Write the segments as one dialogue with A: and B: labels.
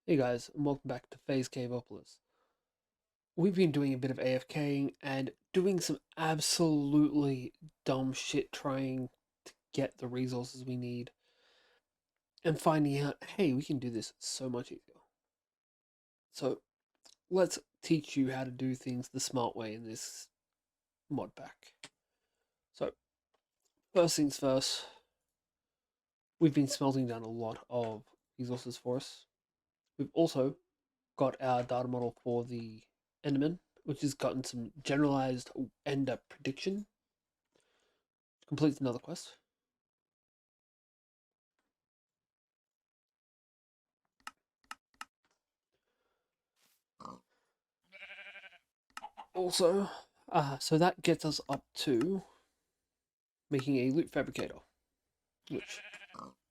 A: Hey guys, and welcome back to Caveopolis. We've been doing a bit of AFKing and doing some absolutely dumb shit trying to get the resources we need and finding out, hey, we can do this so much easier. So let's teach you how to do things the smart way in this mod pack. So first things first, we've been smelting down a lot of resources for us. We've also got our data model for the Enderman, which has gotten some generalized ender prediction. Completes another quest. Also, so that gets us up to making a loot fabricator, which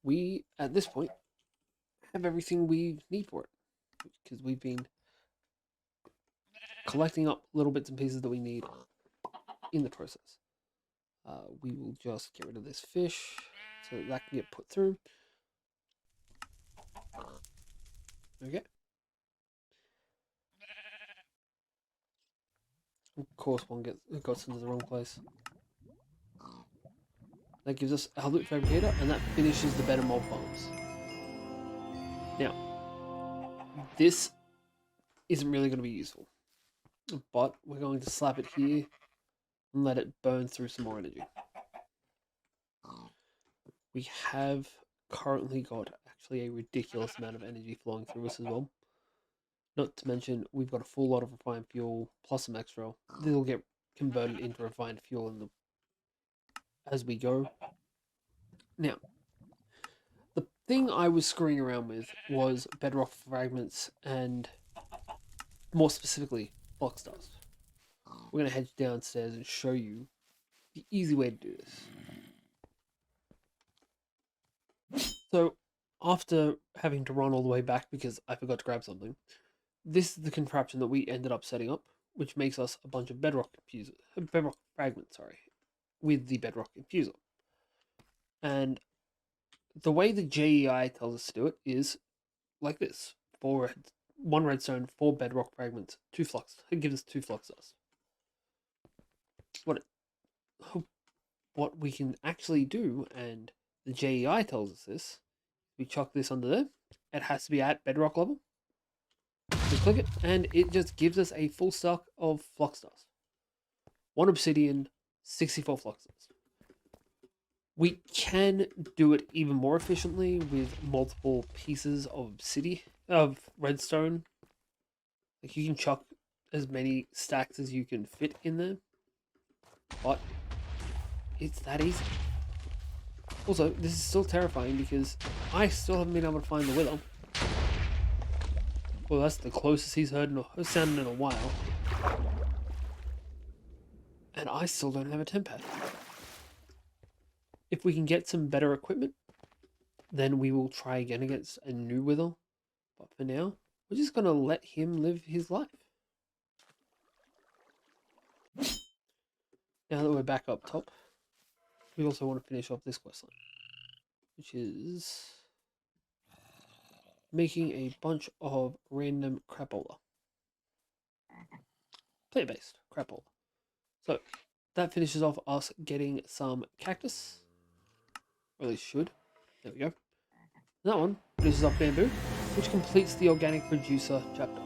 A: we, at this point, have everything we need for it. Because we've been collecting up little bits and pieces that we need in the process. We will just get rid of this fish so that can get put through. Okay. Of course, one got into the wrong place. That gives us our loot fabricator, and that finishes the better mob farms. Now, this isn't really going to be useful, but we're going to slap it here and let it burn through some more energy. We have currently got actually a ridiculous amount of energy flowing through us as well. Not to mention, we've got a full lot of refined fuel plus some extra. This will get converted into refined fuel as we go. Now, the thing I was screwing around with was bedrock fragments and, more specifically, flux dust. We're going to head downstairs and show you the easy way to do this. So, after having to run all the way back because I forgot to grab something, this is the contraption that we ended up setting up, which makes us a bunch of bedrock fragments, with the bedrock infuser. And the way the JEI tells us to do it is like this: one redstone, 4 bedrock fragments, 2 flux. It gives us 2 flux dust. What we can actually do, and the JEI tells us this, we chuck this under there. It has to be at bedrock level. We click it, and it just gives us a full stack of flux dust. 1 obsidian, 64 flux dust. We can do it even more efficiently with multiple pieces of redstone. Like, you can chuck as many stacks as you can fit in there, but it's that easy. Also, this is still terrifying because I still haven't been able to find the Wither. Well, that's the closest he's sounded in a while. And I still don't have a temp pad. If we can get some better equipment, then we will try again against a new Wither. But for now, we're just going to let him live his life. Now that we're back up top, we also want to finish off this questline, which is making a bunch of random crapola. Player-based crapola. So, that finishes off us getting some cactus. Or at least should. There we go. That one finishes off bamboo, which completes the organic producer chapter.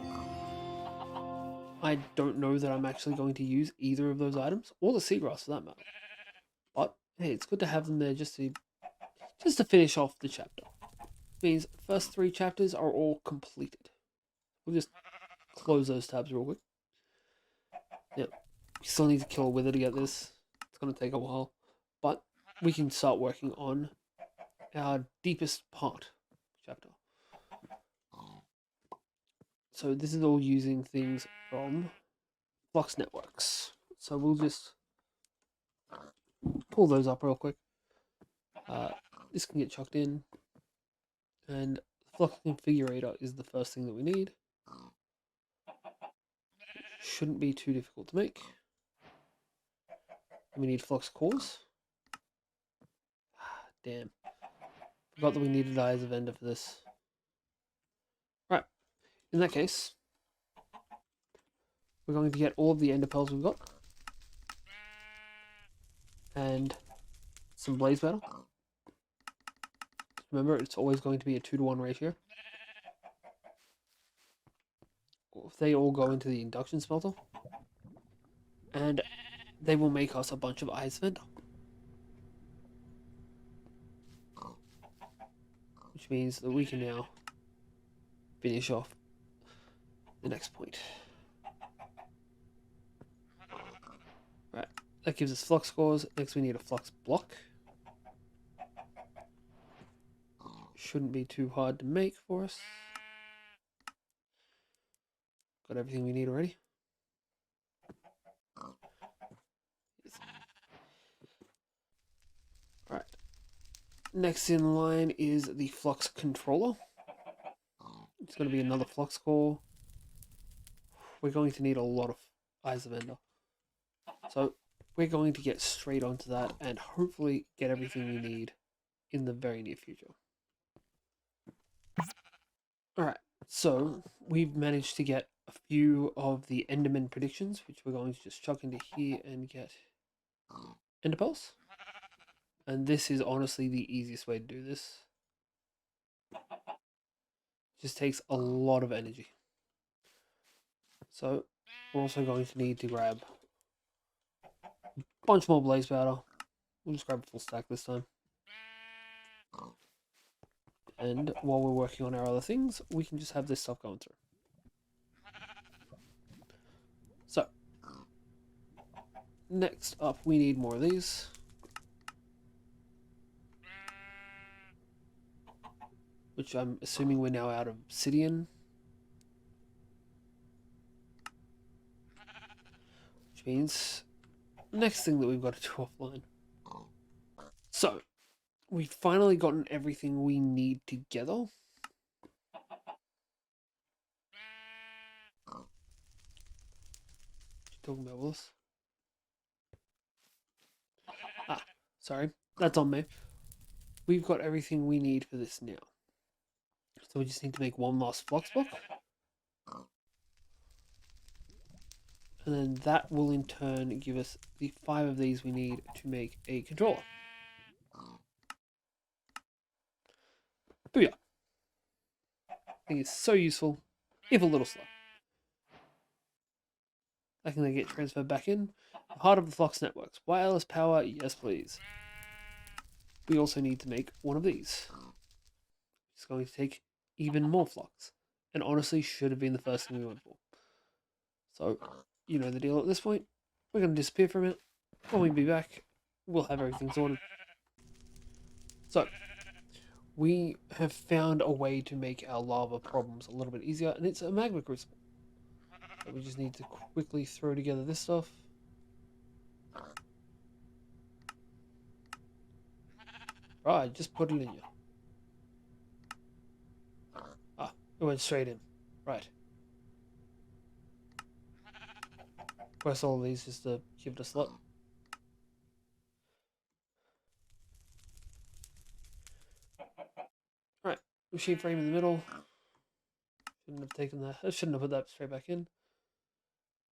A: I don't know that I'm actually going to use either of those items, or the seagrass for that matter. But hey, it's good to have them there just to finish off the chapter. Means the first 3 chapters are all completed. We'll just close those tabs real quick. Now, we still need to kill a wither to get this. It's going to take a while, but we can start working on our deepest part chapter. So this is all using things from Flux Networks. So we'll just pull those up real quick. This can get chucked in, and the Flux Configurator is the first thing that we need. Shouldn't be too difficult to make. We need Flux Cores. Damn. Forgot that we needed Eyes of Ender for this. Right, in that case, we're going to get all of the ender pearls we've got. And some blaze powder. Remember, it's always going to be a 2-to-1 ratio. They all go into the induction smelter. And they will make us a bunch of ice vent. Which means that we can now finish off the next point. Right, that gives us flux cores. Next we need a flux block. Shouldn't be too hard to make for us. Got everything we need already. Alright. Next in line is the flux controller. It's going to be another flux core. We're going to need a lot of eyes of ender. So we're going to get straight onto that and hopefully get everything we need in the very near future. Alright, so we've managed to get a few of the Enderman predictions, which we're going to just chuck into here and get Ender Pearls. And this is honestly the easiest way to do this. Just takes a lot of energy. So we're also going to need to grab a bunch more blaze powder. We'll just grab a full stack this time. And while we're working on our other things, we can just have this stuff going through. So, next up we need more of these. Which I'm assuming we're now out of obsidian. Which means next thing that we've got to do offline. So, we've finally gotten everything we need together. What you talking about, Willis? Ah, sorry. That's on me. We've got everything we need for this now. So we just need to make one last flux block. And then that will in turn give us the 5 of these we need to make a controller. Booyah! I think it's so useful, if a little slow. I can then get transferred back in. Heart of the Flux networks. Wireless power, yes please. We also need to make one of these. It's going to take even more flux. And honestly should have been the first thing we went for. So, you know the deal at this point. We're going to disappear for a minute. When we be back, we'll have everything sorted. So, we have found a way to make our lava problems a little bit easier, and it's a magma crucible. So we just need to quickly throw together this stuff. Right, just put it in you. Ah, it went straight in. Right. Press all of these just to give it a slot. Right, machine frame in the middle. Shouldn't have taken that. I shouldn't have put that straight back in.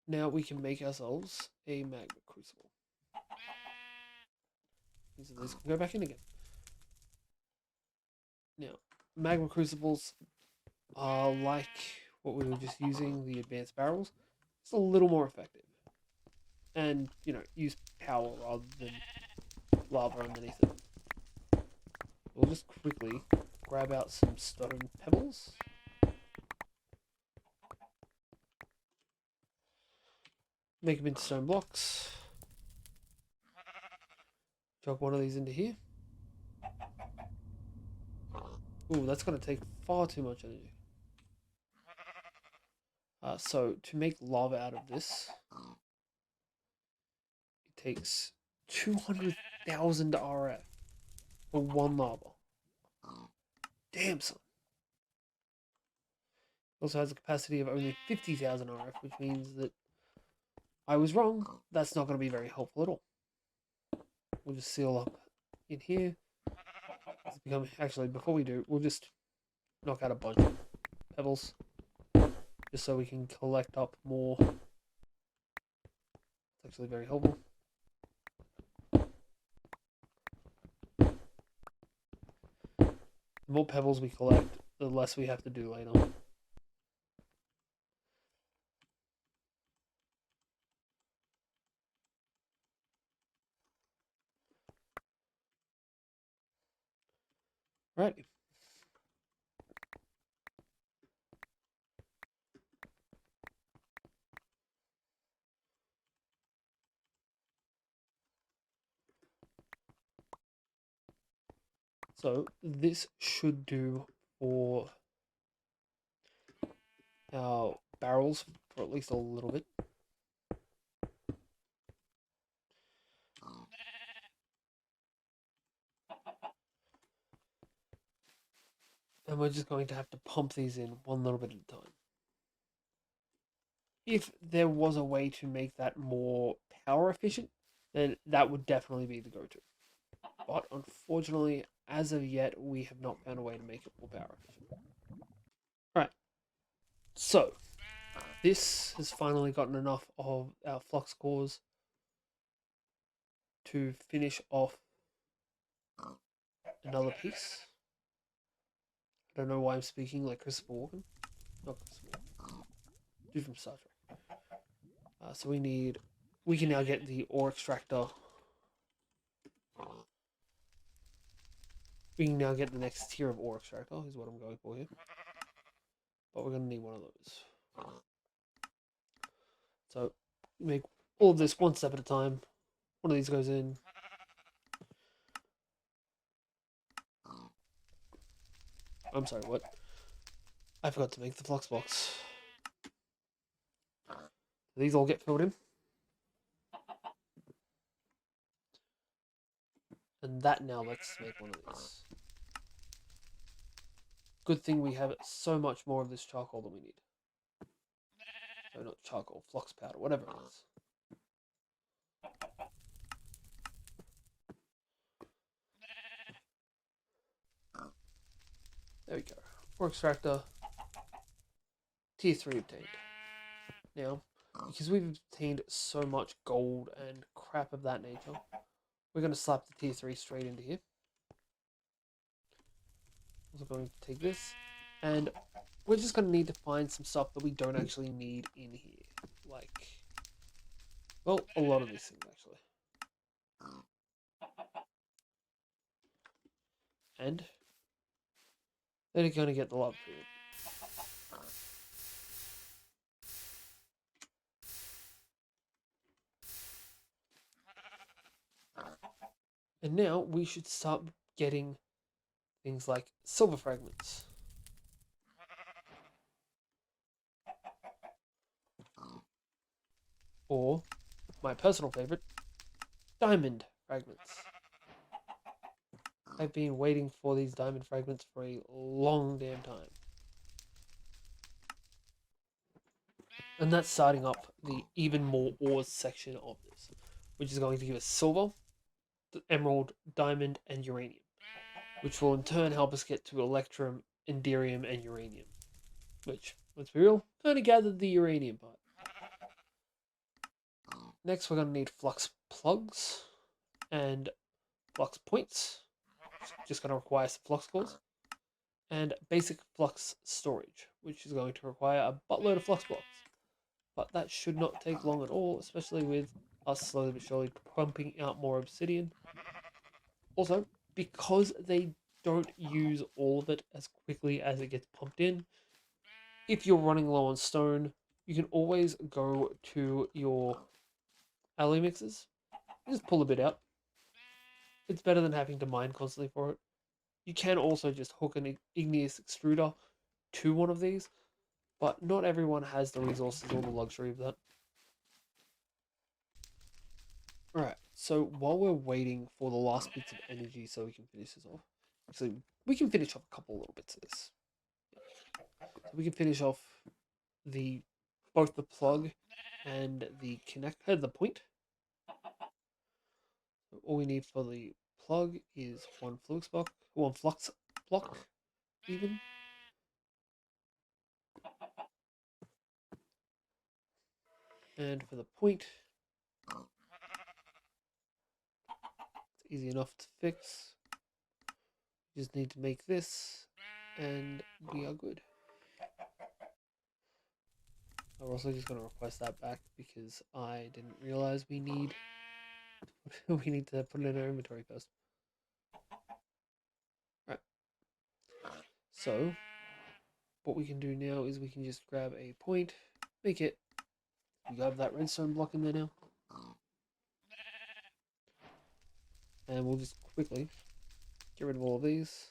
A: Now we can make ourselves a magma crucible. These of these can go back in again. Now, magma crucibles are like what we were just using, the advanced barrels. It's a little more effective. And, you know, use power rather than lava underneath it. We'll just quickly grab out some stone pebbles. Make them into stone blocks. Chuck one of these into here. Ooh, that's going to take far too much energy. So, to make lava out of this, it takes 200,000 RF for one lava. Damn, son. It also has a capacity of only 50,000 RF, which means that I was wrong. That's not going to be very helpful at all. We'll just seal up in here. Actually, before we do, we'll just knock out a bunch of pebbles. just so we can collect up more. It's actually very helpful. The more pebbles we collect, the less we have to do later. Right. So this should do for our barrels for at least a little bit. And we're just going to have to pump these in one little bit at a time. If there was a way to make that more power efficient, then that would definitely be the go-to. But unfortunately, as of yet, we have not found a way to make it more power efficient. Right. So, this has finally gotten enough of our flux cores to finish off another piece. I don't know why I'm speaking like Christopher Walken. Not Christopher Walken. Dude from Star Trek. So we can now get the ore extractor. We can now get the next tier of ore extractor, is what I'm going for here. But we're going to need one of those. So, make all of this one step at a time. One of these goes in. I'm sorry, what? I forgot to make the flux box. These all get filled in. And that now lets us make one of these. Good thing we have so much more of this charcoal than we need. So not charcoal, flux powder, whatever it is. There we go. Ore extractor. Tier 3 obtained. Now, because we've obtained so much gold and crap of that nature, we're going to slap the tier 3 straight into here. Also going to take this, and we're just going to need to find some stuff that we don't actually need in here. Like, well, a lot of these things actually. And they're going to get the love period. And now we should start getting things like silver fragments. Or, my personal favorite, diamond fragments. I've been waiting for these diamond fragments for a long damn time. And that's starting up the even more ores section of this, which is going to give us silver, emerald, diamond, and uranium, which will in turn help us get to electrum, inderium, and uranium. Which, let's be real, kind of gathered the uranium part. Next, we're going to need flux plugs and flux points. Just going to require some flux cores. And basic flux storage, which is going to require a buttload of flux blocks. But that should not take long at all, especially with us slowly but surely pumping out more obsidian. Also, because they don't use all of it as quickly as it gets pumped in, if you're running low on stone, you can always go to your alloy mixers. Just pull a bit out. It's better than having to mine constantly for it. You can also just hook an igneous extruder to one of these, but not everyone has the resources or the luxury of that. Alright, so while we're waiting for the last bits of energy so we can finish this off, actually, we can finish off a couple little bits of this. So we can finish off both the plug and the connector, the point. All we need for the plug is one flux block, even. And for the point, it's easy enough to fix. You just need to make this, and we are good. I'm also just going to request that back because I didn't realize we need to put it in our inventory first. Right. So what we can do now is we can just grab a point, make it. We have that redstone block in there now, and we'll just quickly get rid of all of these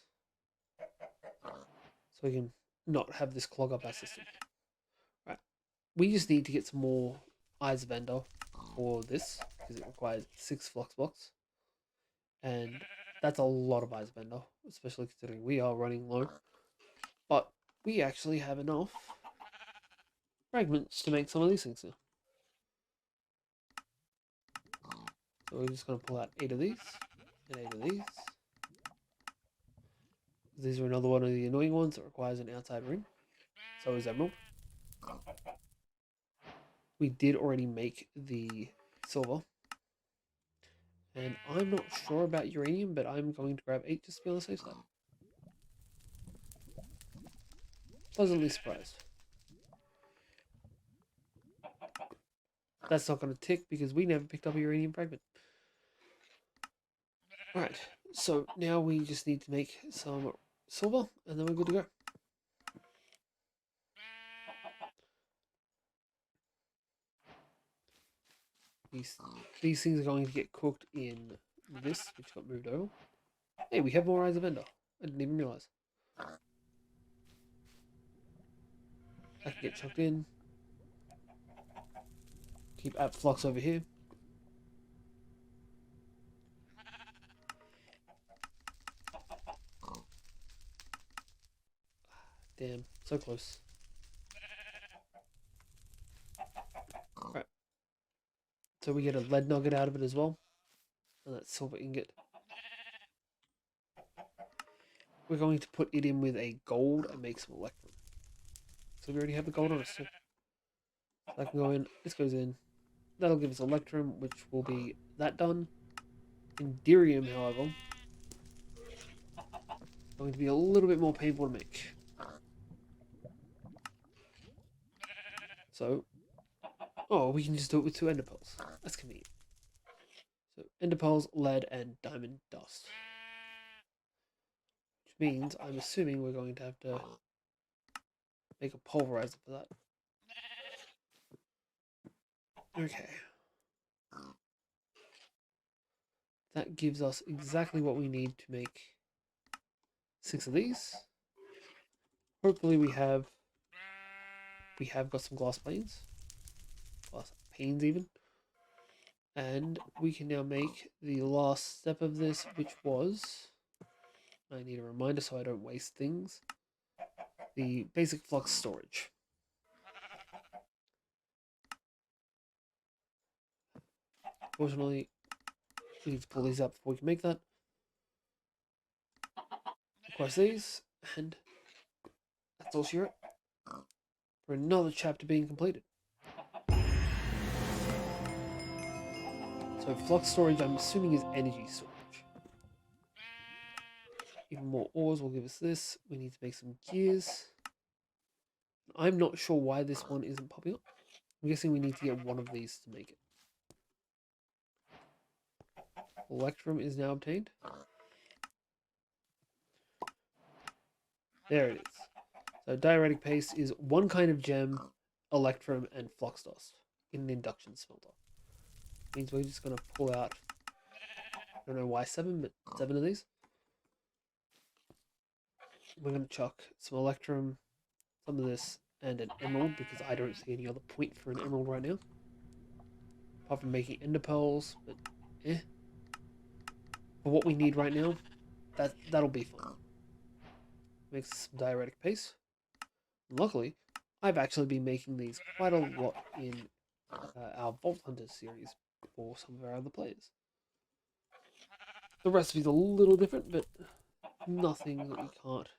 A: so we can not have this clog up our system. Right. We just need to get some more eyes of ender for this because it requires 6 flux blocks, and that's a lot of eyes of ender, especially considering we are running low. But we actually have enough fragments to make some of these things now. So we're just going to pull out 8 of these and 8 of these. These are another one of the annoying ones that requires an outside ring. So is emerald. We did already make the silver. And I'm not sure about uranium, but I'm going to grab 8 just to be on the safe side. Pleasantly surprised. That's not going to tick because we never picked up a uranium fragment. Alright, so now we just need to make some silver and then we're good to go. These things are going to get cooked in this, which got moved over. Hey, we have more eyes of ender. I didn't even realize. I can get chucked in. Keep app flux over here. Damn, so close. Right. So we get a lead nugget out of it as well. And that silver ingot. We're going to put it in with a gold and make some electrum. So we already have the gold on us. So that can go in. This goes in. That'll give us electrum, which will be that done. Indirium, however, going to be a little bit more painful to make. So, oh, we can just do it with 2 ender pearls. That's convenient. So, ender pearls, lead, and diamond dust. Which means, I'm assuming we're going to have to make a pulverizer for that. Okay. That gives us exactly what we need to make 6 of these. Hopefully we have got some glass panes. Glass panes even. And we can now make the last step of this, which was, I need a reminder so I don't waste things, the basic flux storage. Fortunately, we need to pull these up before we can make that. Request these, and that's all she wrote for another chapter being completed. So flux storage, I'm assuming, is energy storage. Even more ores will give us this. We need to make some gears. I'm not sure why this one isn't popping up. I'm guessing we need to get one of these to make it. Electrum is now obtained. There it is. So diuretic paste is one kind of gem, electrum, and flux dust in an induction smelter. Means we're just going to pull out, I don't know why 7, but 7 of these. We're going to chuck some electrum, some of this, and an emerald, because I don't see any other point for an emerald right now. Apart from making ender pearls, but eh. For what we need right now, that'll be fine. Makes some diuretic paste. And luckily, I've actually been making these quite a lot in our Vault Hunters series for some of our other players. The recipe's a little different, but nothing that we can't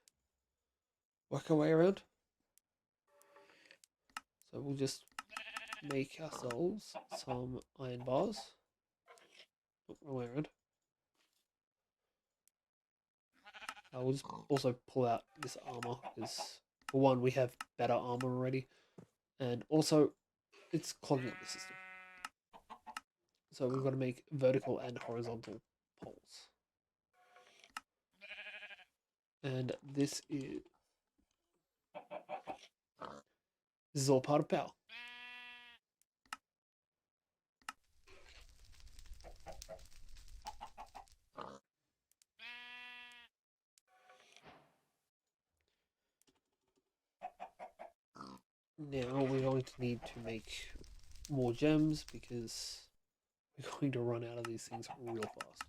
A: work our way around. So we'll just make ourselves some iron bars. Oh, wrong way around. We'll just also pull out this armor because, for one, we have better armor already, and also it's clogging up the system. So we've got to make vertical and horizontal poles. And this is all part of power. Now we're going to need to make more gems because we're going to run out of these things real fast.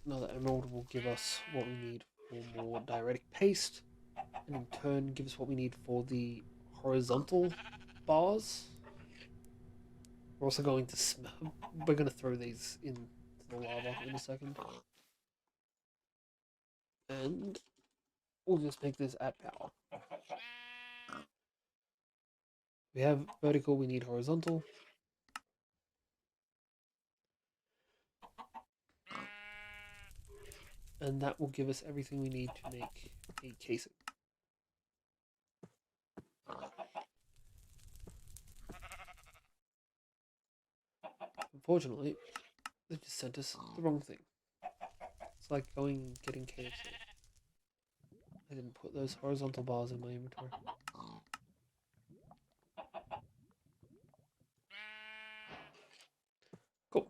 A: Another emerald will give us what we need for more diuretic paste, and in turn give us what we need for the horizontal bars. We're also going to we're going to throw these into the lava in a second, and we'll just make this at power. We have vertical, we need horizontal. And that will give us everything we need to make a casing. Unfortunately, they just sent us the wrong thing. It's like going and getting KFC. I didn't put those horizontal bars in my inventory. Cool.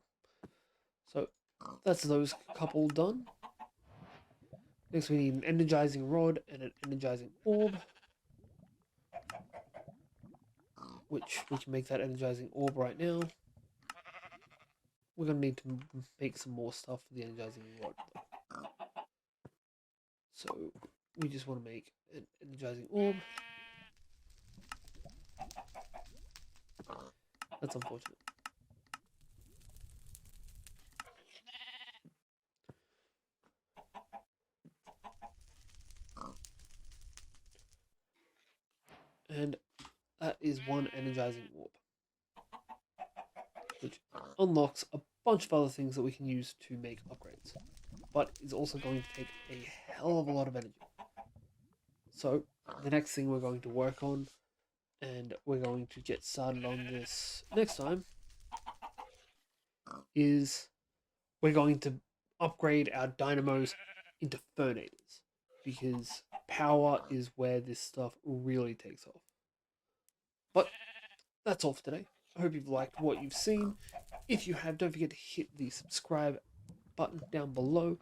A: So that's those couple done. Next we need an energizing rod and an energizing orb. Which we can make that energizing orb right now. We're going to need to make some more stuff for the energizing rod though. So we just want to make an energizing orb. That's unfortunate. And that is one energizing orb, which unlocks a bunch of other things that we can use to make upgrades, but is also going to take a hell of a lot of energy. So the next thing we're going to work on, and we're going to get started on this next time, is we're going to upgrade our dynamos into fernators, because power is where this stuff really takes off. But that's all for today. I hope you've liked what you've seen. If you have, don't forget to hit the subscribe button down below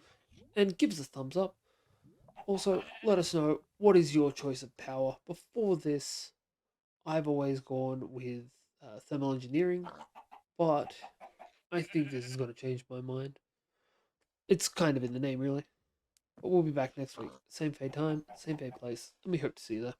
A: and give us a thumbs up. Also, let us know what is your choice of power. Before this, I've always gone with thermal engineering, but I think this is going to change my mind. It's kind of in the name, really. But we'll be back next week. Same fade time, same fade place, and we hope to see you there.